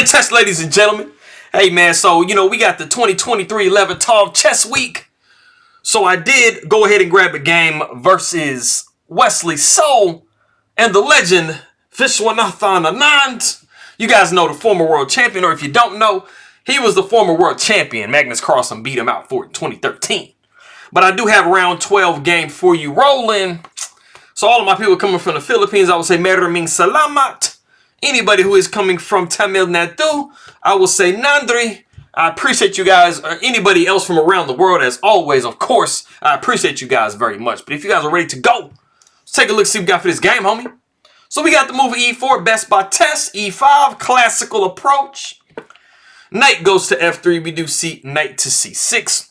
Chess, ladies and gentlemen. Hey, man, so, we got the 2023 Levertov Chess Week. So I did go ahead and grab a game versus Wesley So and the legend Viswanathan Anand. You guys know the former world champion, or if you don't know, he was the former world champion. Magnus Carlsen beat him out for it in 2013. But I do have round 12 game for you rolling. So all of my people coming from the Philippines, I will say Maraming Salamat. Anybody who is coming from Tamil Nadu, I will say Nandri. I appreciate you guys, or anybody else from around the world, as always, of course. I appreciate you guys very much. But if you guys are ready to go, let's take a look, see what we got for this game, homie. So we got the move E4, best by test, E5, classical approach. Knight goes to F3, we do see knight to C6.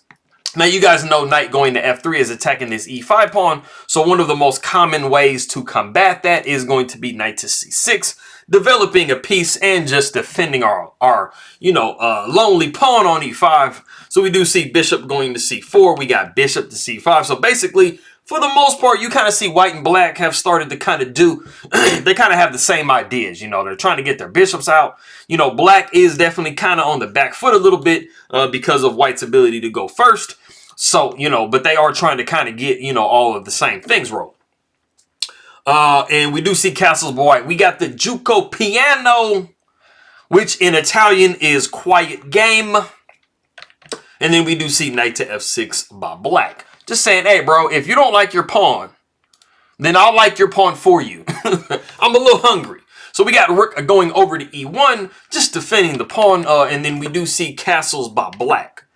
Now, you guys know knight going to F3 is attacking this E5 pawn. So one of the most common ways to combat that is going to be knight to C6. Developing a piece and just defending our lonely pawn on E5. So we do see bishop going to C4. We got bishop to C5. So basically, for the most part, you kind of see white and black have started to kind of do, they kind of have the same ideas. They're trying to get their bishops out. Black is definitely kind of on the back foot a little bit because of white's ability to go first. So, but they are trying to kind of get, all of the same things rolling. And we do see castles by white. We got the Giuco Piano, which in Italian is quiet game. And then we do see knight to F6 by black. Just saying, hey, bro, if you don't like your pawn, then I'll like your pawn for you. I'm a little hungry. So we got rook going over to E1, just defending the pawn. And then we do see castles by black.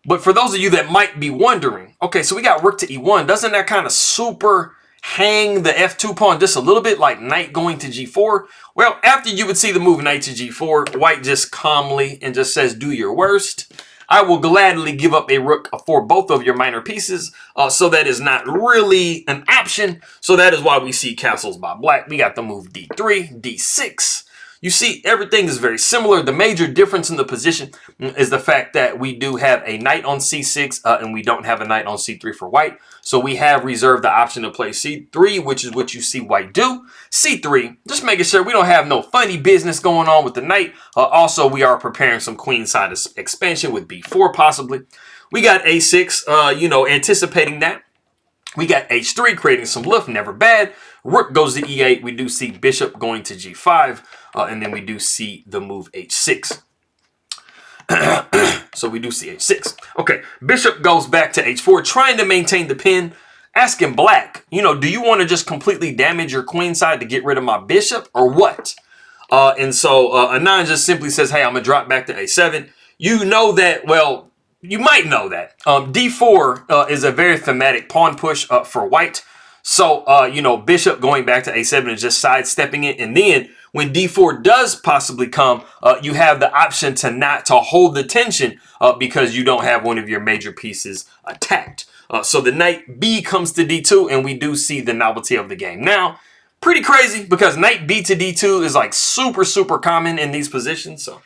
But for those of you that might be wondering, okay, so we got rook to E1. Doesn't that kind of super hang the F2 pawn just a little bit, like knight going to G4? Well, after you would see the move knight to G4, white just calmly and just says, do your worst. I will gladly give up a rook for both of your minor pieces. So that is not really an option. So that is why we see castles by black. We got the move D3, D6. You see, everything is very similar. The major difference in the position is the fact that we do have a knight on C6 and we don't have a knight on C3 for white. So we have reserved the option to play C3, which is what you see white do. C3, just making sure we don't have no funny business going on with the knight. Also, we are preparing some queenside expansion with B4 possibly. We got A6, anticipating that. We got H3, creating some lift, never bad. Rook goes to E8. We do see bishop going to G5. And then we do see the move H6. So we do see H6. Okay, bishop goes back to H4, trying to maintain the pin. Asking black, do you want to just completely damage your queen side to get rid of my bishop or what? And so Anand just simply says, hey, I'm going to drop back to A7. You know that, well, you might know that. D4 is a very thematic pawn push for white. So, bishop going back to A7 is just sidestepping it. And then when D4 does possibly come, you have the option to hold the tension because you don't have one of your major pieces attacked. So the knight B comes to D2 and we do see the novelty of the game. Now, pretty crazy because knight B to D2 is like super, super common in these positions. So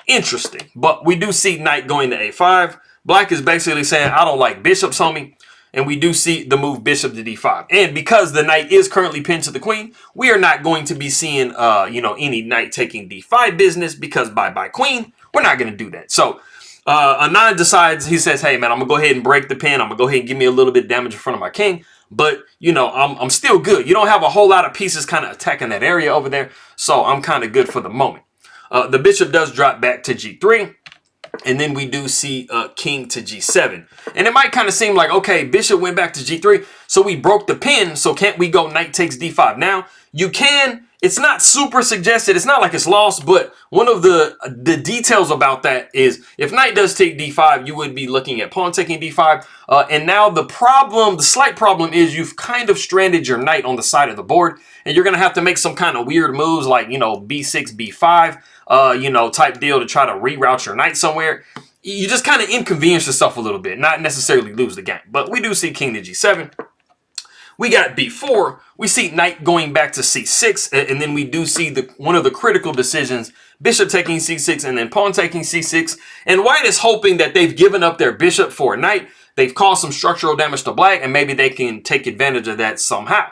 interesting. But we do see knight going to A5. Black is basically saying, I don't like bishops, homie. And we do see the move bishop to D5. And because the knight is currently pinned to the queen, we are not going to be seeing, any knight taking D5 business because bye-bye queen. We're not going to do that. So Anand decides, he says, hey, man, I'm going to go ahead and break the pin. I'm going to go ahead and give me a little bit of damage in front of my king. But, I'm still good. You don't have a whole lot of pieces kind of attacking that area over there. So I'm kind of good for the moment. The bishop does drop back to G3. And then we do see king to G7. And it might kind of seem like, okay, bishop went back to G3. So we broke the pin. So can't we go knight takes D5? Now, you can. It's not super suggested. It's not like it's lost. But one of the details about that is if knight does take D5, you would be looking at pawn taking D5. And now the slight problem is you've kind of stranded your knight on the side of the board. And you're going to have to make some kind of weird moves like, B6, B5. Type deal to try to reroute your knight somewhere. You just kind of inconvenience yourself a little bit, not necessarily lose the game. But we do see king to G7. We got B4. We see knight going back to C6. And then we do see one of the critical decisions, bishop taking C6 and then pawn taking C6. And white is hoping that they've given up their bishop for a knight. They've caused some structural damage to black and maybe they can take advantage of that somehow.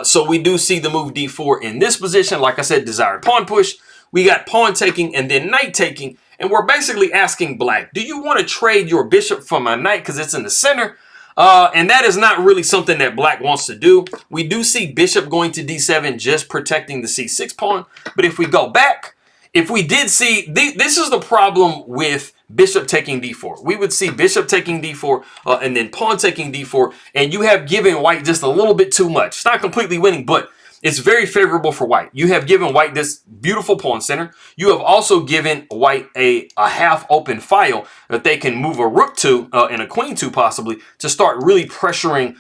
So we do see the move D4 in this position. Like I said, desired pawn push. we got pawn taking and then knight taking. And we're basically asking black, do you want to trade your bishop for my knight because it's in the center? And that is not really something that black wants to do. We do see bishop going to d7, just protecting the c6 pawn. But if we go back, if we did see, this is the problem with bishop taking d4. We would see bishop taking d4 and then pawn taking d4. And you have given white just a little bit too much. It's not completely winning, but it's very favorable for white. You have given white this beautiful pawn center. You have also given white a half open file that they can move a rook to and a queen to possibly to start really pressuring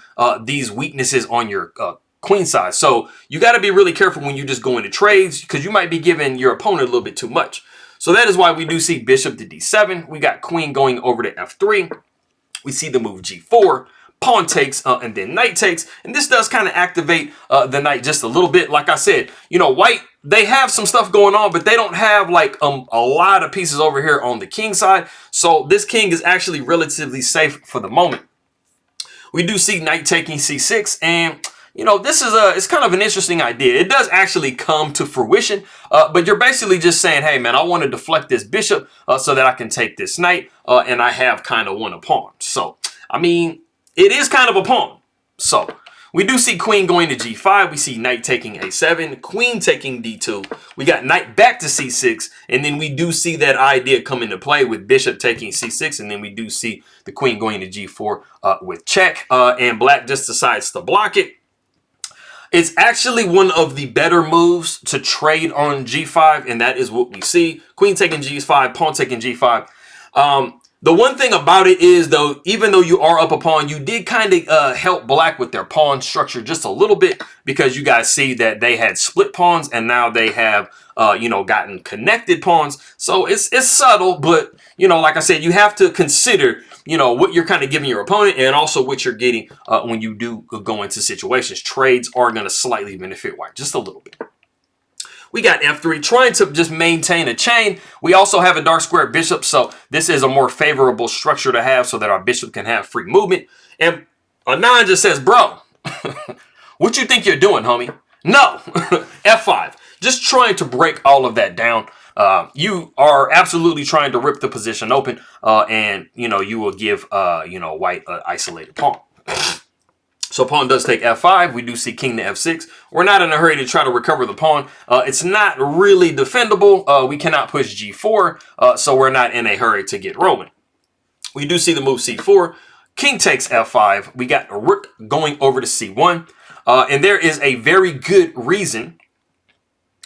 these weaknesses on your queen side. So you got to be really careful when you just go into trades because you might be giving your opponent a little bit too much. So that is why we do see bishop to d7. We got queen going over to f3. We see the move g4. Pawn takes and then knight takes, and this does kind of activate the knight just a little bit. Like I said, you know, white, they have some stuff going on, but they don't have like a lot of pieces over here on the king side. So this king is actually relatively safe for the moment. We do see knight taking c6, and you know, this is it's kind of an interesting idea. It does actually come to fruition, but you're basically just saying, hey man, I want to deflect this bishop so that I can take this knight, and I have kind of won a pawn. So I mean, it is kind of a pawn. So we do see queen going to g5. We see knight taking a7, queen taking d2. We got knight back to c6. And then we do see that idea come into play with bishop taking c6. And then we do see the queen going to g4 with check. And black just decides to block it. It's actually one of the better moves to trade on g5. And that is what we see. Queen taking g5, pawn taking g5. The one thing about it is, though, even though you are up a pawn, you did kind of help black with their pawn structure just a little bit because you guys see that they had split pawns and now they have, you know, gotten connected pawns. So it's subtle, but, you know, like I said, you have to consider, you know, what you're kind of giving your opponent and also what you're getting when you do go into situations. Trades are going to slightly benefit white just a little bit. We got f3 trying to just maintain a chain. We also have a dark square bishop, so this is a more favorable structure to have so that our bishop can have free movement. And Anon just says, bro, what you think you're doing, homie? No, f5. Just trying to break all of that down. You are absolutely trying to rip the position open, and, you know, you will give, you know, white an isolated pawn. So pawn does take f5. We do see king to f6. We're not in a hurry to try to recover the pawn. It's not really defendable. We cannot push g4, so we're not in a hurry to get rolling. We do see the move c4. King takes f5. We got a rook going over to c1. And there is a very good reason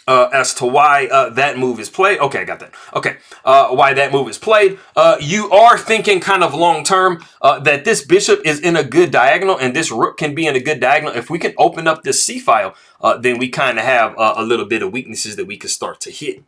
as to why that move is played. Okay, I got that. Okay, why that move is played. You are thinking kind of long term that this bishop is in a good diagonal and this rook can be in a good diagonal. If we can open up this c file, then we kind of have a little bit of weaknesses that we can start to hit.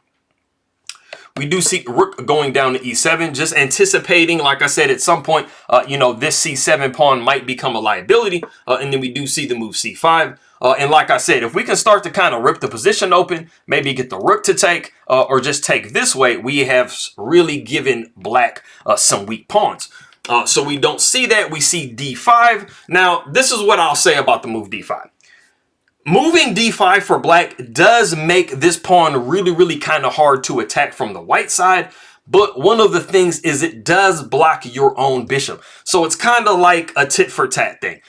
We do see rook going down to e7, just anticipating, like I said, at some point, you know, this c7 pawn might become a liability. And then we do see the move c5. And like I said, if we can start to kind of rip the position open, maybe get the rook to take, or just take this way, we have really given black some weak pawns. So we don't see that. We see d5. Now, this is what I'll say about the move d5. Moving d5 for black does make this pawn really, really kind of hard to attack from the white side. But one of the things is it does block your own bishop. So it's kind of like a tit for tat thing.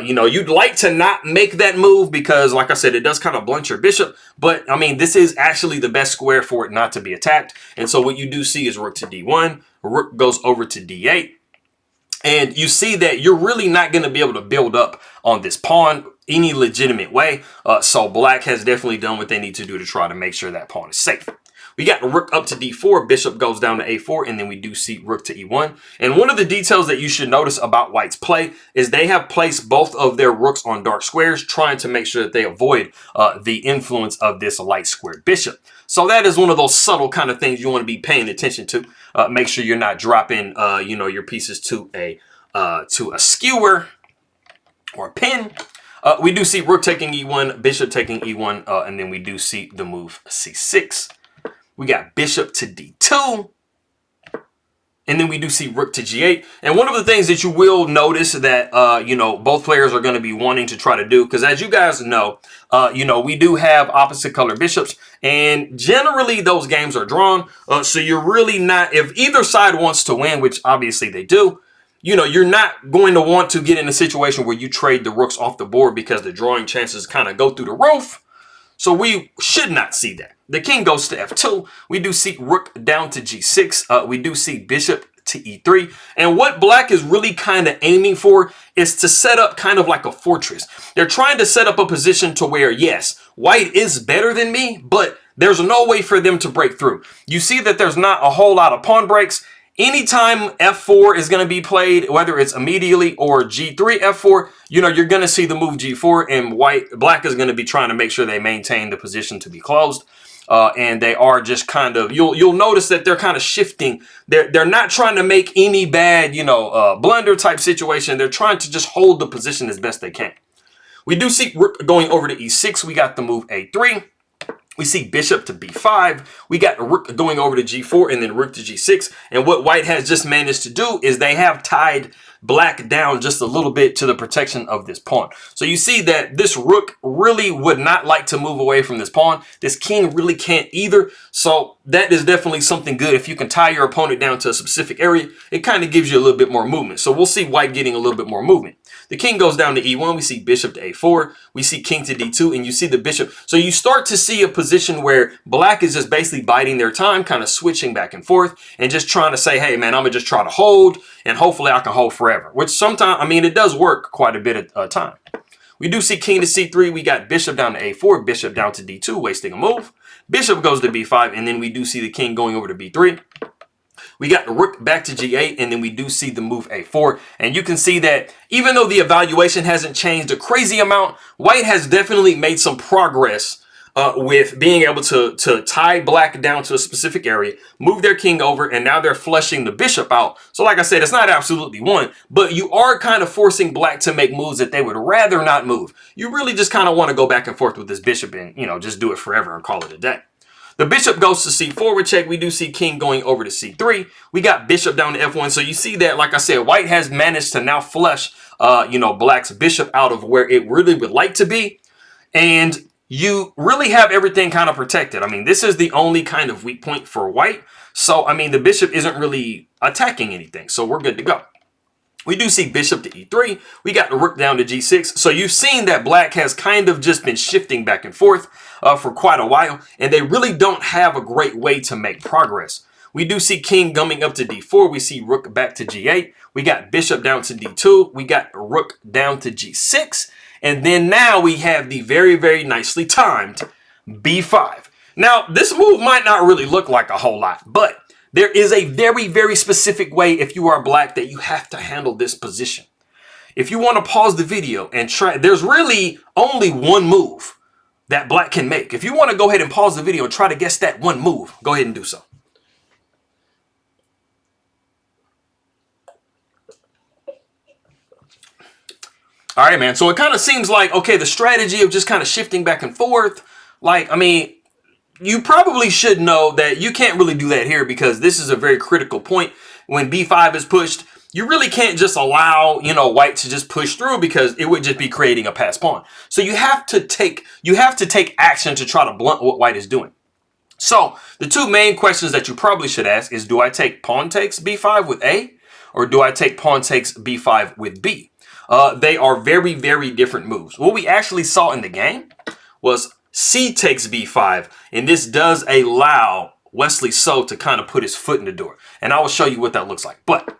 You know, you'd like to not make that move because, like I said, it does kind of blunt your bishop. But, I mean, this is actually the best square for it not to be attacked. And so what you do see is rook to d1. Rook goes over to d8. And you see that you're really not going to be able to build up on this pawn any legitimate way. So black has definitely done what they need to do to try to make sure that pawn is safe. We got rook up to d4, bishop goes down to a4, and then we do see rook to e1. And one of the details that you should notice about white's play is they have placed both of their rooks on dark squares, trying to make sure that they avoid the influence of this light squared bishop. So that is one of those subtle kind of things you want to be paying attention to. Make sure you're not dropping, you know, your pieces to a skewer or a pin. We do see rook taking e1, bishop taking e1, and then we do see the move c6. We got bishop to d2. And then we do see rook to g8. And one of the things that you will notice that, you know, both players are going to be wanting to try to do, because as you guys know, you know, we do have opposite color bishops, and generally those games are drawn. So you're really not, if either side wants to win, which obviously they do, you know, you're not going to want to get in a situation where you trade the rooks off the board because the drawing chances kind of go through the roof. So we should not see that. The king goes to f2. We do see rook down to g6. We do see bishop to e3. And what black is really kind of aiming for is to set up kind of like a fortress. They're trying to set up a position to where, yes, white is better than me, but there's no way for them to break through. You see that there's not a whole lot of pawn breaks. Anytime f4 is going to be played, whether it's immediately or g3 f4, you know, you're going to see the move g4, and black is going to be trying to make sure they maintain the position to be closed. And they are just kind of, you'll notice that they're kind of shifting. They're not trying to make any bad, you know, blunder type situation. They're trying to just hold the position as best they can. We do see rook going over to e6. We got the move a3. We see bishop to b5. We got rook going over to g4 and then rook to g6. And what white has just managed to do is they have tied black down just a little bit to the protection of this pawn. So you see that this rook really would not like to move away from this pawn. This king really can't either. So that is definitely something good. If you can tie your opponent down to a specific area, it kind of gives you a little bit more movement. So we'll see white getting a little bit more movement. The king goes down to e1. We see bishop to a4. We see king to d2, and you see the bishop. So you start to see a position where black is just basically biding their time, kind of switching back and forth, and just trying to say, hey, man, I'm going to just try to hold, and hopefully I can hold forever. Which sometimes, I mean, it does work quite a bit of time. We do see king to c3. We got bishop down to a4, bishop down to d2, wasting a move. Bishop goes to b5, and then we do see the king going over to b3. We got the rook back to g8, and then we do see the move a4. And you can see that even though the evaluation hasn't changed a crazy amount, white has definitely made some progress with being able to tie black down to a specific area, move their king over, and now they're flushing the bishop out. So like I said, it's not absolutely won, but you are kind of forcing black to make moves that they would rather not move. You really just kind of want to go back and forth with this bishop and, you know, just do it forever and call it a day. The bishop goes to c4 with check. We do see king going over to c3. We got bishop down to f1. So you see that, like I said, white has managed to now flush, you know, black's bishop out of where it really would like to be. And you really have everything kind of protected. I mean, this is the only kind of weak point for white. So, I mean, the bishop isn't really attacking anything. So we're good to go. We do see bishop to e3. We got the rook down to g6. So you've seen that black has kind of just been shifting back and forth for quite a while. And they really don't have a great way to make progress. We do see king coming up to d4. We see rook back to g8. We got bishop down to d2. We got rook down to g6. And then now we have the very, very nicely timed b5. Now, this move might not really look like a whole lot, but there is a very, very specific way, if you are black, that you have to handle this position. If you want to pause the video and try, there's really only one move that black can make. If you want to go ahead and pause the video and try to guess that one move, go ahead and do so. All right, man. So it kind of seems like, okay, the strategy of just kind of shifting back and forth, like, I mean, you probably should know that you can't really do that here because this is a very critical point. When b5 is pushed, you really can't just allow, you know, white to just push through because it would just be creating a pass pawn. So you have to take action to try to blunt what white is doing. So the two main questions that you probably should ask is, do I take pawn takes b5 with A, or do I take pawn takes b5 with B? They are very, very different moves. What we actually saw in the game was C takes b5, and this does allow Wesley So to kind of put his foot in the door. And I will show you what that looks like. But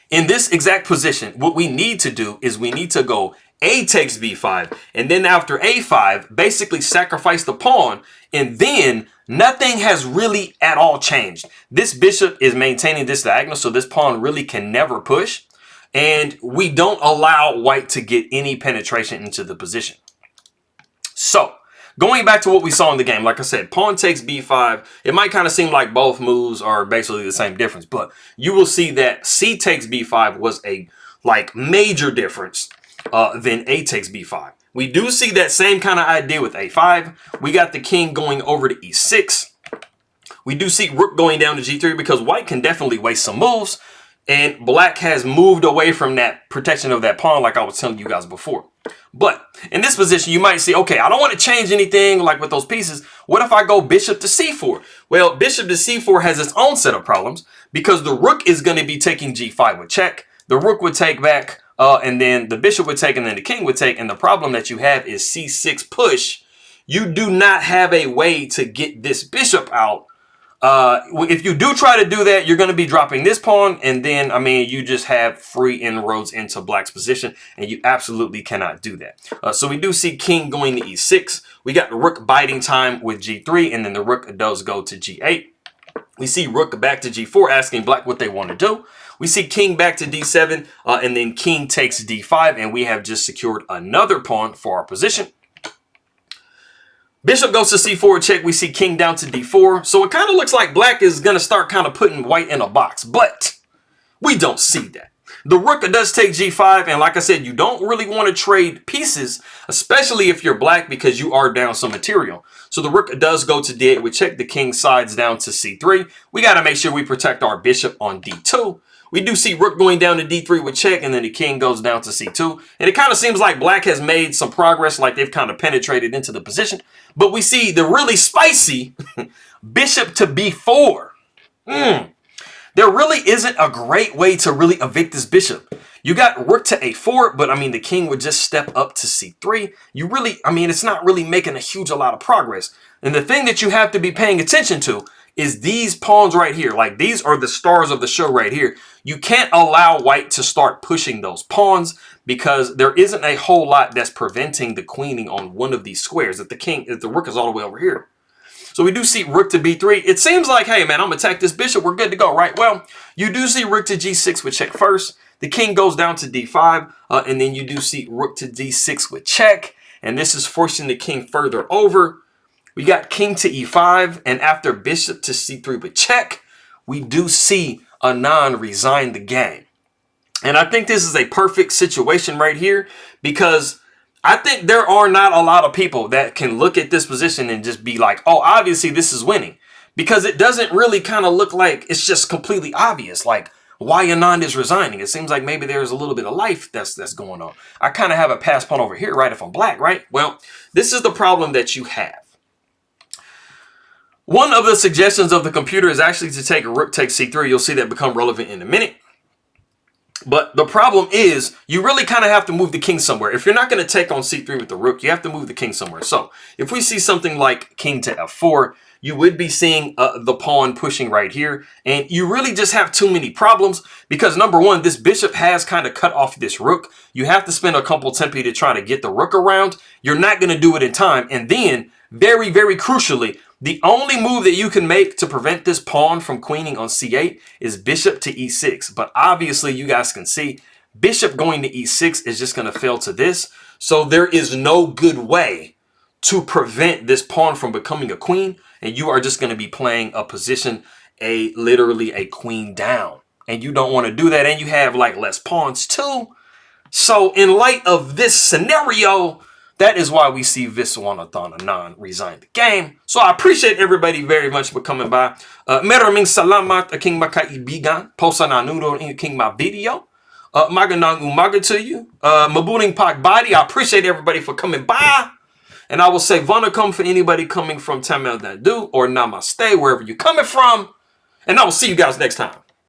in this exact position, what we need to do is we need to go A takes b5, and then after a5, basically sacrifice the pawn, and then nothing has really at all changed. This bishop is maintaining this diagonal, so this pawn really can never push. And we don't allow white to get any penetration into the position. So, going back to what we saw in the game, like I said, pawn takes b5. It might kind of seem like both moves are basically the same difference, but you will see that C takes b5 was a major difference than A takes b5. We do see that same kind of idea with a5. We got the king going over to e6. We do see rook going down to g3 because white can definitely waste some moves. And black has moved away from that protection of that pawn like I was telling you guys before. But in this position, you might say, okay, I don't want to change anything like with those pieces. What if I go bishop to c4? Well, bishop to c4 has its own set of problems because the rook is going to be taking g5 with check. The rook would take back, and then the bishop would take, and then the king would take. And the problem that you have is c6 push. You do not have a way to get this bishop out. If you do try to do that, you're going to be dropping this pawn, and then, I mean, you just have free inroads into black's position, and you absolutely cannot do that. So we do see king going to e6. We got the rook biding time with g3, and then the rook does go to g8. We see rook back to g4, asking black what they want to do. We see king back to d7, and then king takes d5, and we have just secured another pawn for our position. Bishop goes to c4 check. We see king down to d4. So it kind of looks like black is going to start kind of putting white in a box. But we don't see that. The rook does take g5. And like I said, you don't really want to trade pieces, especially if you're black, because you are down some material. So the rook does go to d8 with check. The king sides down to c3. We got to make sure we protect our bishop on d2. We do see rook going down to d3 with check, and then the king goes down to c2. And it kind of seems like black has made some progress, like they've kind of penetrated into the position. But we see the really spicy bishop to b4. There really isn't a great way to really evict this bishop. You got rook to a4, but I mean, the king would just step up to c3. You really, I mean, it's not really making a lot of progress. And the thing that you have to be paying attention to is these pawns right here. Like, these are the stars of the show right here. You can't allow white to start pushing those pawns because there isn't a whole lot that's preventing the queening on one of these squares. If the rook is all the way over here. So we do see rook to b3. It seems like, hey man, I'm gonna attack this bishop. We're good to go, right? Well, you do see rook to g6 with check first. The king goes down to d5, and then you do see rook to d6 with check. And this is forcing the king further over. We got king to e5, and after bishop to c3 with check, we do see Anand resign the game. And I think this is a perfect situation right here because I think there are not a lot of people that can look at this position and just be like, oh, obviously this is winning. Because it doesn't really kind of look like it's just completely obvious, like why Anand is resigning. It seems like maybe there's a little bit of life that's going on. I kind of have a pass pawn over here, right, if I'm black, right? Well, this is the problem that you have. One of the suggestions of the computer is actually to take a rook takes c3. You'll see that become relevant in a minute. But the problem is you really kind of have to move the king somewhere. If you're not going to take on c3 with the rook, you have to move the king somewhere. So if we see something like king to f4, you would be seeing the pawn pushing right here. And you really just have too many problems because, number one, this bishop has kind of cut off this rook. You have to spend a couple tempi to try to get the rook around. You're not going to do it in time. And then, very, very crucially, the only move that you can make to prevent this pawn from queening on c8 is bishop to e6. But obviously, you guys can see bishop going to e6 is just going to fail to this. So there is no good way to prevent this pawn from becoming a queen. And you are just going to be playing a position, literally a queen down. And you don't want to do that. And you have like less pawns too. So in light of this scenario, that is why we see Viswanathan Anand resign the game. So I appreciate everybody very much for coming by. Maraming salamat aking makaibigan. Posa na nudo in king my video. Magandang umaga to you. Mabuning pagbati. I appreciate everybody for coming by. And I will say vanakkam for anybody coming from Tamil Nadu or Namaste, wherever you're coming from. And I will see you guys next time.